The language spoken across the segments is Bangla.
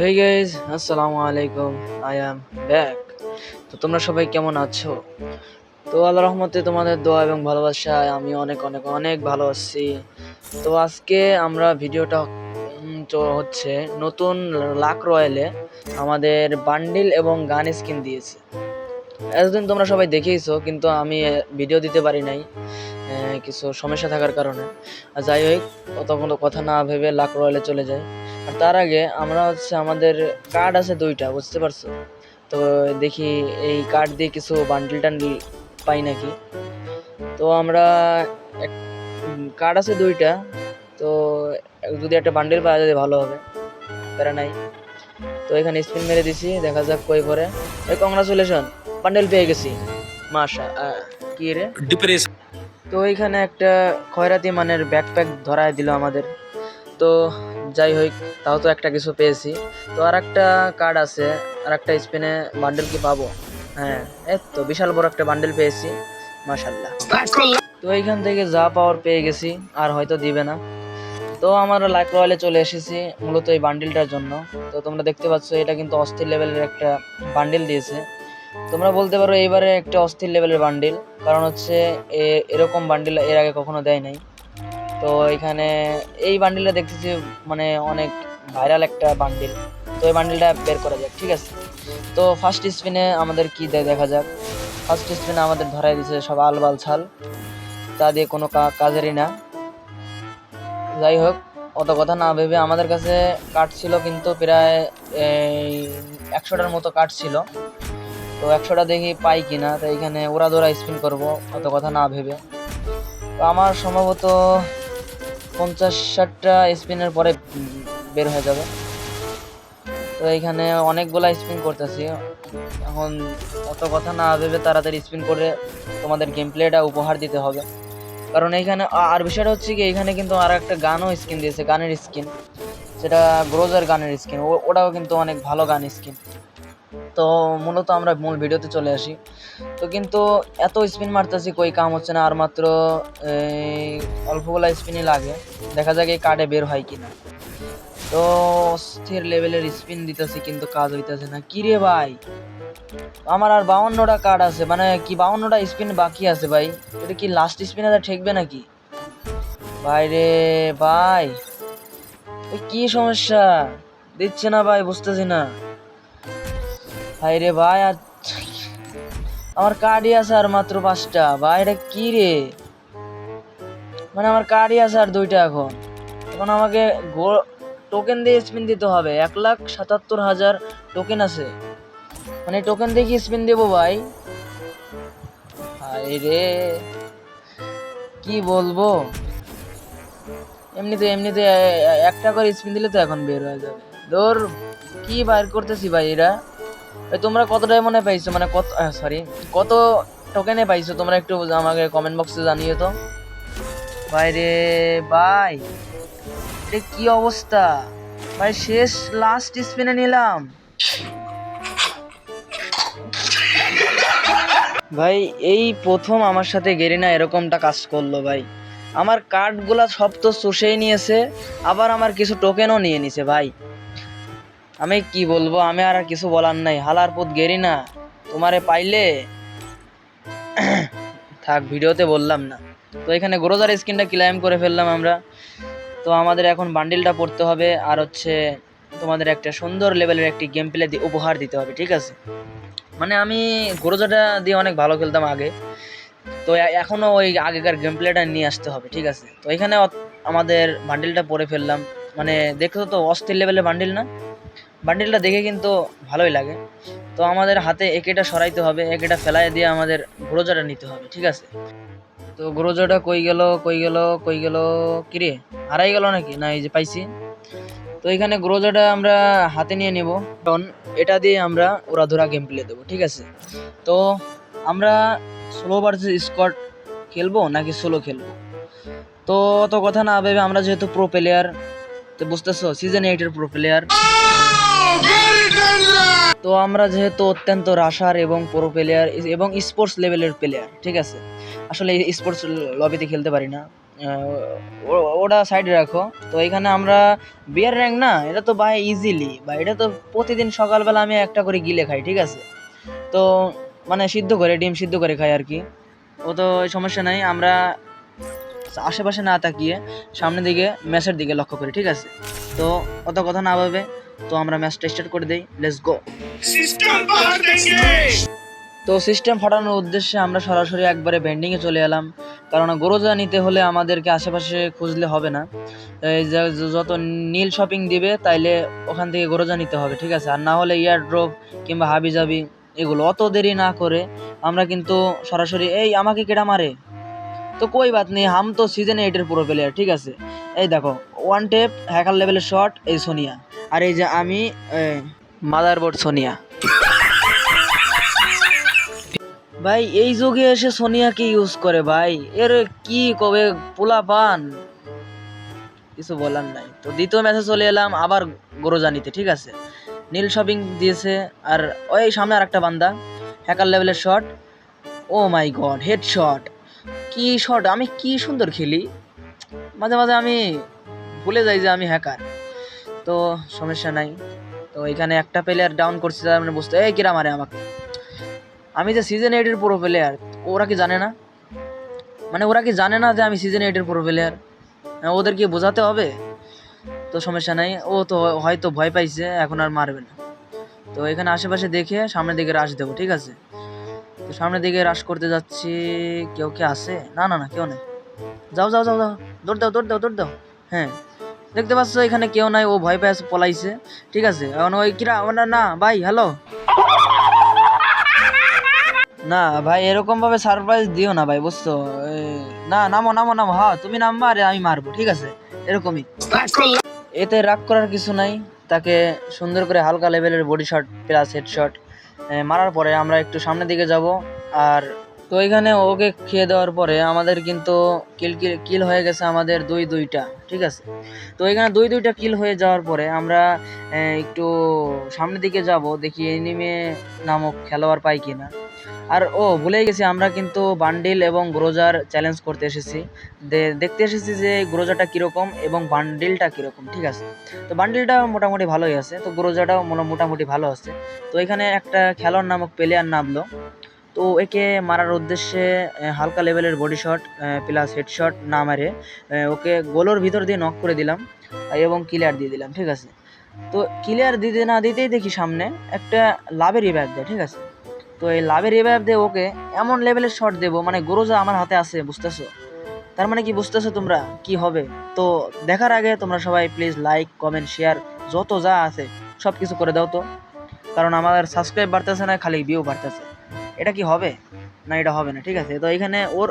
হে গাইজ, আসসালামু আলাইকুম। I am back. তো তোমরা সবাই কেমন আছো? তো আল্লাহর রহমতে তোমাদের দোয়া এবং ভালোবাসায় আমি অনেক অনেক অনেক ভালো আছি। তো আজকে আমরা ভিডিওটা তো হচ্ছে নতুন লাক রয়্যালে আমাদের বান্ডিল এবং গান স্কিন দিয়েছে। এতদিন তোমরা সবাই দেখেইছো, কিন্তু আমি ভিডিও দিতে পারি নাই কিছু সমস্যা থাকার কারণে। আর যাই হোক, অত কোনো কথা না ভেবে লাক রয়্যালে চলে যাই। আর তার আগে আমরা হচ্ছে আমাদের কার্ড আছে 2টা, বুঝতে পারছো? তো দেখি এই কার্ড দিয়ে কিছু বান্ডিল টান্ডিল পাই নাকি। তো আমরা কার্ড আছে 2টা, তো যদি একটা বান্ডিল পাওয়া যায় ভালো হবে। প্যারা নাই। তো এখানে স্পিন মেরে দিছি, দেখা যাক কই পরে। এই কংগ্রাচুলেশন, বান্ডেল পেয়ে গেছি। মাশা কি রে, তো এইখানে একটা খয়রাতি মানের ব্যাকপ্যাক ধরায় দিল আমাদের। তো যাই হোক, তাও তো একটা কিছু পেয়েছি। তো আর একটা কার্ড আছে, আর একটা স্পিনে বান্ডেল কি পাবো? হ্যাঁ, এই তো বিশাল বড় একটা বান্ডেল পেয়েছি, মাশাআল্লাহ। তো এইখান থেকে যা পাওয়ার পেয়ে গেছি, আর হয়তো দিবে না। তো আমার লাক রয়্যালে চলে এসেছি মূলত এই বান্ডিলটার জন্য। তো তোমরা দেখতে পাচ্ছ, এটা কিন্তু অস্থির লেভেলের একটা বান্ডিল দিয়েছে। তোমরা বলতে পারো এইবারে একটা অস্থির লেভেলের বান্ডিল, কারণ হচ্ছে এরকম বান্ডিল এর আগে কখনো দেয় নাই। তো এখানে এই বান্ডিলটা দেখতেছি মানে অনেক ভাইরাল একটা বান্ডিল। তো এই বান্ডিলটা বের করা যাক, ঠিক আছে? তো ফার্স্ট স্পিনে আমাদের কি দেয় দেখা যাক। ফার্স্ট স্পিনে আমাদের ধরাই দিছে সব আলবাল ছাল, তা দিয়ে কোনো কাজেরই না। যাই হোক, অত কথা না ভেবে আমাদের কাছে কার্ড ছিল কিন্তু প্রায় 100টার মতো কার্ড ছিল। তো 100টা দেখি পাই কিনা। তো এখানে ওরা স্পিন করব অত কথা না ভেবে। তো আমার সম্ভবত 50-60টা স্পিনের পরে বের হয়ে যাবে। তো এইখানে অনেকগুলা স্পিন করতেছি এখন। অত কথা না ভেবে তাড়াতাড়ি স্পিন করে তোমাদের গেম প্লেটা উপহার দিতে হবে। কারণ এইখানে আর বিষয়টা হচ্ছে কি, এইখানে কিন্তু আর একটা গানও স্কিন দিয়েছে, গানের স্কিন, সেটা গ্রোজার গানের স্কিন। ওটাও কিন্তু অনেক ভালো গান স্কিন। তো মূলত আমরা মূল ভিডিওতে চলে আসি। তো কিন্তু এত স্পিন মারতেছি, কই কাম হচ্ছে না। আর মাত্র অল্পগুলা স্পিনই লাগে, দেখা যাক এই কার্ডে বের হয় কিনা। তো অস্থির লেভেলের স্পিন দিতেছি কিন্তু কাজ হইতেছে না। কি রে ভাই, আমার আর 52টা কার্ড আছে, মানে কি 52টা স্পিন বাকি আছে ভাই। এটা কি লাস্ট স্পিনে ঠেকবে নাকি ভাই? রে ভাই, কি সমস্যা, দিচ্ছে না ভাই, বুঝতেছি না ভাই রে ভাই। আর আমার কার্ডই আছে আর মাত্র 5টা ভাই, এটা কি রে? মানে আমার কার্ডই আছে আর 2টা। এখন এখন আমাকে টোকেন দিয়ে স্পিন দিতে হবে। 1,77,000 টোকেন আছে, মানে টোকেন দিয়ে কি স্পিন দেবো ভাই? ভাই রে, কি বলবো। এমনিতে একটা করে স্পিন দিলে তো এখন বের হয়ে যাবে। ধর, কি বাইর করতেছি ভাই এরা। তোমরা কত ডায়মন্ডে পাইছো, মানে কত কত টোকেনে পাইছো তোমরা, একটু আমাকে কমেন্ট বক্সে জানিয়ে তো ভাই রে ভাই। এটা কি অবস্থা ভাই, শেষ লাস্ট স্পিনে নিলাম ভাই। এই প্রথম আমার সাথে গেরিনা এরকমটা কাজ করলো ভাই। আমার কার্ডগুলা সব তো চষেই নিয়েছে, আবার আমার কিছু টোকেনও নিয়ে নিছে ভাই। আমি কি বলবো, আমি আর কিছু বলার নাই। হালার পুত গেরিনা, তোমারে পাইলে থাক, ভিডিওতে বললাম না। তো এখানে গ্রোজার স্কিনটা ক্লাইম করে ফেললাম আমরা। তো আমাদের এখন বান্ডিলটা পড়তে হবে, আর হচ্ছে তোমাদের একটা সুন্দর লেভেলের একটি গেম প্লে উপহার দিতে হবে, ঠিক আছে? মানে আমি গ্রোজাটা দিয়ে অনেক ভালো খেলতাম আগে, তো এখনও ওই আগেকার গেম প্লেটা নিয়ে আসতে হবে, ঠিক আছে? তো এখানে আমাদের বান্ডিলটা পরে ফেললাম। মানে দেখছো তো, অস্থির লেভেলের বান্ডিল না? বান্ডিলটা দেখে কিন্তু ভালোই লাগে। তো আমাদের হাতে একেটা সরাইতে হবে, একেটা ফেলাই দিয়ে আমাদের গ্রোজাটা নিতে হবে, ঠিক আছে? তো গ্রোজাটা কই গেল কই গেল কই গেল, কিরে হারাই গেল নাকি? না, এই যে পাইছি। তো এখানে গ্রোজাটা আমরা হাতে নিয়ে নেব, কারণ এটা দিয়ে আমরা ওরাধুরা গেম প্লে দেবো, ঠিক আছে? তো আমরা সোলো ভার্সেস স্কোয়াড খেলবো নাকি সোলো খেলবো? তো অত কথা না ভেবে, আমরা যেহেতু প্রো প্লেয়ার, তো বুঝতেছো, সিজন 8 এর প্রো প্লেয়ার, তো আমরা যেহেতু অত্যন্ত রাশার এবং প্রো প্লেয়ার এবং স্পোর্টস লেভেলের প্লেয়ার, ঠিক আছে? আসলে স্পোর্টস লবিতে খেলতে পারি না, ওটা সাইডে রাখো। তো এখানে আমরা বিয়ার র্যাঙ্ক না, এটা তো ভাই ইজিলি ভাই, এটা তো প্রতিদিন সকালবেলা আমি একটা করে গিলে খাই, ঠিক আছে। তো মানে সিদ্ধ করে, ডিম সিদ্ধ করে খাই আর কি। ও তো সমস্যা নাই, আমরা আশেপাশে না তাকিয়ে সামনের দিকে ম্যাচের দিকে লক্ষ্য করি, ঠিক আছে। তো অত কথা না ভাবে তো আমরা ম্যাচটা স্টার্ট করে দেই, লেটস গো। তো সিস্টেম ফাটানোর উদ্দেশ্যে আমরা সরাসরি একবারে বেন্ডিংয়ে চলে এলাম, কারণ গরজা নিতে হলে আমাদেরকে আশেপাশে খুঁজলে হবে না। এই যে যত নীল শপিং দিবে তাইলে ওখান থেকে গরজা নিতে হবে, ঠিক আছে। আর না হলে ইয়ার ড্রপ কিংবা হাবি জাবি এগুলো। অত দেরি না করে আমরা কিন্তু সরাসরি, এই আমাকে কেডা মারে, তো কই বাত নেই, হাম তো সিজন 8 পুরো প্লেয়ার, ঠিক আছে। এই দেখো ওয়ান টেপ হ্যাকার লেভেলের শট, এই সোনিয়া, আর এই যে আমি মাদারবোর্ড সোনিয়া। ভাই এই যুগে এসে সোনিয়াকে ইউজ করে ভাই, এর কি কবে পোলা পান, কিছু বলার নাই। তো দ্বিতীয় ম্যাচে চলে এলাম আবার গরজা নিতে, ঠিক আছে। নীল শপিং দিয়েছে, আর ওই সামনে আর একটা বান্দা, হ্যাকার লেভেলের shot, O my god head shot, কি শট, আমি কি সুন্দর খেলি, মাঝে মাঝে আমি ভুলে যাই যে আমি হ্যাকার। তো সমস্যা নাই। তো এখানে একটা প্লেয়ার ডাউন করছে, তার মানে বুঝতে, এই কিরা মারে আমাকে, আমি যে সিজন 8 পুরো প্লেয়ার, ওরা কি জানে না, মানে ওরা কি জানে না যে আমি সিজন 8 পুরো প্লেয়ার, ওদের কি বোঝাতে হবে। তো সমস্যা নাই, ও তো হয়তো ভয় পাইছে, এখন আর মারবে না। তো এখানে আশেপাশে দেখে সামনের দিকে রাশ দেবো, ঠিক আছে। তো সামনের দিকে রাশ করতে যাচ্ছি, কেউ কি আছে, না না না কেউ নেই, যাও যাও যাও যাও, দৌড় দাও দৌড় দাও দৌড় দাও। হ্যাঁ দেখতে পাচ্ছ এখানে কেউ নাই, ও ভয় পেয়ে পলাইছে, ঠিক আছে। এখন ওই কিরা, না ভাই হ্যালো, না ভাই এরকম ভাবে সারপ্রাইজ দিও না ভাই, বুঝছো। না নামো নামো নামো, হ্যাঁ তুমি নামবা, আরে আমি মারবো, ঠিক আছে, এরকমই। এতে রাগ করার কিছু নাই, তাকে সুন্দর করে হালকা লেভেলের বডি শট প্লাস হেডশট মারার পরে আমরা একটু সামনের দিকে যাব। আর তো এখানে ওকে খেয়ে দেওয়ার পরে আমাদের কিন্তু কিল হয়ে গেছে আমাদের দুইটা, ঠিক আছে। তো এখানে দুইটা কিল হয়ে যাওয়ার পরে আমরা একটু সামনের দিকে যাব, দেখি এনিমে নামক খেলোয়াড় পাই কিনা। আর ভুলেই গেছি, আমরা কিন্তু বান্ডিল এবং গ্রোজার চ্যালেঞ্জ করতে এসেছি, দেখতে এসেছি যে গ্রোজাটা কীরকম এবং বান্ডিলটা কীরকম, ঠিক আছে। তো বান্ডিলটা মোটামুটি ভালোই আছে, তো গ্রোজাটাও মোটামুটি ভালো আছে। তো এখানে একটা খেলোয়াড় নামক প্লেয়ার নামলো, তো একে মারার উদ্দেশ্যে হালকা লেভেলের বডি শট প্লাস হেডশট না মারে ওকে গোলোর ভিতর দিয়ে নক করে দিলাম এবং ক্লিয়ার দিয়ে দিলাম, ঠিক আছে। তো ক্লিয়ার দিতে না দিতেই দেখি সামনে একটা লাভের রিভাইভ দেয়, ঠিক আছে। তো এই লাভের রিভাইভ দিয়ে ওকে এমন লেভেলের শট দেবো, মানে গ্রোজা আমার হাতে আছে, বুঝতেছো। তার মানে কি বুঝতেছো তোমরা কি হবে। তো দেখার আগে তোমরা সবাই প্লিজ লাইক কমেন্ট শেয়ার যত যা আছে সব কিছু করে দাও তো, কারণ আমাদের সাবস্ক্রাইব বাড়তেছে না, খালি ভিউ বাড়তেছে। এটা কি হবে না, এটা হবে না, ঠিক আছে। তো এখানে ওর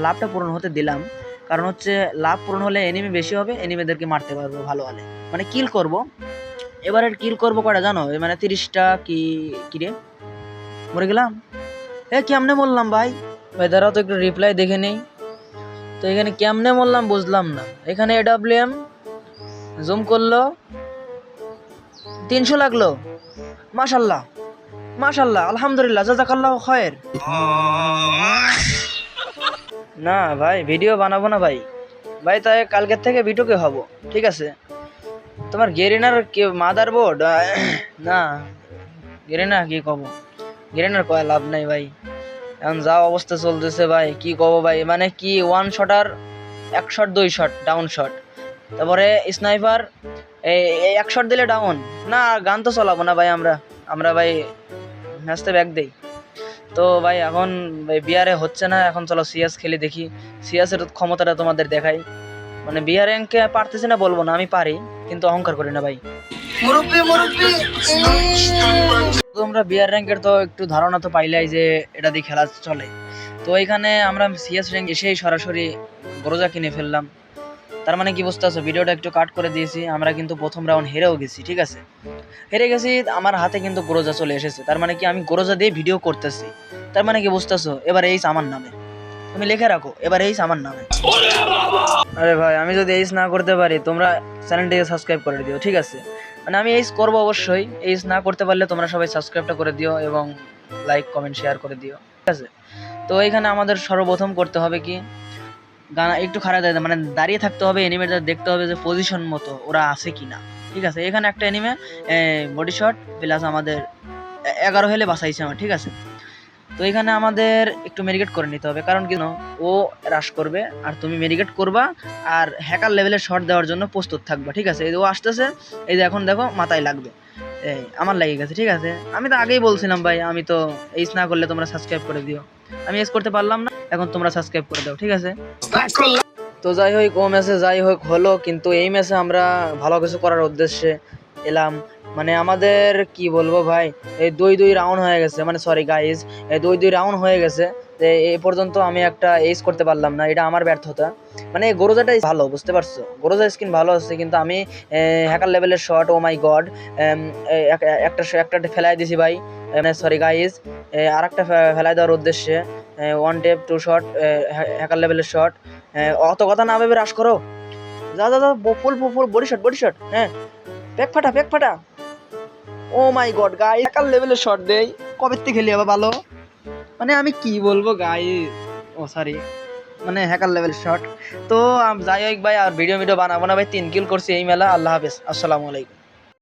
লাভটা পূরণ হতে দিলাম, কারণ হচ্ছে লাভ পূরণ হলে এনিমি বেশি হবে, এনিমিদেরকে মারতে পারবো ভালো হলে, মানে কিল করব। এবারের কিল করবো কটা জানো, মানে 30টা কি রে, মরে গেলাম, কেমনে বললাম ভাই, দাঁড়াও তো একটু রিপ্লাই দেখে নেই। তো এখানে কেমনে বললাম বুঝলাম না, এখানে এডব্লিউএম জুম করলো 300 লাগলো, মাশাল্লাহ মাশাল্লাহ আলহামদুলিল্লাহ জাযাকাল্লাহু খায়ের। না ভাই ভিডিও বানাবো না ভাই, তাই কালকের থেকে ভিডিওকে হবো, ঠিক আছে। তোমার গেরিনার মাদারবোর্ড, না গেরিনা কি কব, গেরিনার কয় লাভ নাই ভাই, এখন যা অবস্থা চলতেছে ভাই কি কব ভাই, মানে কি one shotter 1 shot 2 shot down shot, তারপরে স্নাইপার এই 1 শট দিলে ডাউন, না গান তো চলাবো না ভাই, আমরা ভাই ম্যাচতে ব্যাক দেই। তো ভাই এখন ভাই বিয়ারে হচ্ছে না, এখন চলো সিএস খেলি, দেখি সিএসের ক্ষমতাটা তোমাদের দেখাই। মানে বিয়ার র্যাঙ্কে পারতেছি না বলবো না, আমি পারি, কিন্তু অহংকার করি না ভাই। তোমরা বিয়ার র্যাঙ্কের তো একটু ধারণা তো পাইলাই যে এটা দিয়ে খেলা চলে। তো এখানে আমরা সিএস র্যাঙ্ক এসেই সরাসরি গ্রোজা কিনে ফেললাম, তার মানে কি বুঝতে পারছো, ভিডিওটা একটু কাট করে দিয়েছি। আমরা কিন্তু প্রথম রাউন্ড হেরেও গেছি, ঠিক আছে, হেরে গেছি, আমার হাতে কিন্তু গ্রোজা চলে এসেছে, তার মানে কি আমি গ্রোজা দিয়ে ভিডিও করতেছি, তার মানে কি বুঝতেছো। এবার এইস আমার নামে, তুমি লিখে রাখো, এবার এইস আমার নামে। আরে ভাই আমি যদি এইস না করতে পারি তোমরা চ্যানেলটিকে সাবস্ক্রাইব করে দিও, ঠিক আছে। মানে আমি এইস করবো অবশ্যই, এইস না করতে পারলে তোমরা সবাই সাবস্ক্রাইবটা করে দিও এবং লাইক কমেন্ট শেয়ার করে দিও, ঠিক আছে। তো এইখানে আমাদের সর্বপ্রথম করতে হবে কি, গানা একটু খারাপ দেয়, মানে দাঁড়িয়ে থাকতে হবে, এনিমেটার দেখতে হবে যে পজিশন মতো ওরা আছে কিনা। ঠিক আছে, এখানে একটা এনিমে বডি শট প্লাস আমাদের 11 হেলে বাঁচাইছে আমার। ঠিক আছে, তো এখানে আমাদের একটু মেডিকেট করে নিতে হবে, কারণ কি ও রাশ করবে আর তুমি মেডিকেট করবা আর হ্যাকার লেভেলের শট দেওয়ার জন্য প্রস্তুত থাকবা। ঠিক আছে, এই যে ও আসতেছে, এই যে এখন দেখো মাথায় লাগবে, এই আমার লেগে গেছে। ঠিক আছে, আমি তো আগেই বলছিলাম ভাই, আমি তো এইস না করলে তোমরা সাবস্ক্রাইব করে দিও। আমি এস করতে পারলাম না, এখন তোমরা সাবস্ক্রাইব করে দাও। ঠিক আছে, তো যাই হোক, ও ম্যাচে যাই হোক হলো, কিন্তু এই ম্যাচে আমরা ভালো কিছু করার উদ্দেশ্যে এলাম। মানে আমাদের কি বলবো ভাই, এই 2-2 রাউন্ড হয়ে গেছে, মানে সরি গাইজ, এই 2-2 রাউন্ড হয়ে গেছে। এ পর্যন্ত আমি একটা এইস করতে পারলাম না, এটা আমার ব্যর্থতা। মানে গরোজাটাই ভালো, বুঝতে পারছো, গরোজা স্কিন ভালো আছে, কিন্তু আমি হ্যাকার লেভেলের শট, ও মাই গড, একটা ফেলাই দিছি ভাই। মানে সরি গাইজ, আর একটা ফেলাই দেওয়ার উদ্দেশ্যে 1 টেপ 2 শট, হ্যাকার লেভেলের শট। অত কথা না ভেবে রাশ করো, যা যা যা, full full body shot, body shot, হ্যাঁ, প্যাক ফাটা, প্যাক ফাটা। Oh my god guys, hacker লেভেলের শট দেই, কবে থেকে খেলি আবার ভালো, মানে আমি কি বলবো গাইস, ও সরি, মানে হ্যাকার লেভেল শট। তো যাই হোক ভাই, আর ভিডিও বানাবো না ভাই, 3 কিল করছি এই মেলা। আল্লাহ হাফেজ, আসসালামু আলাইকুম।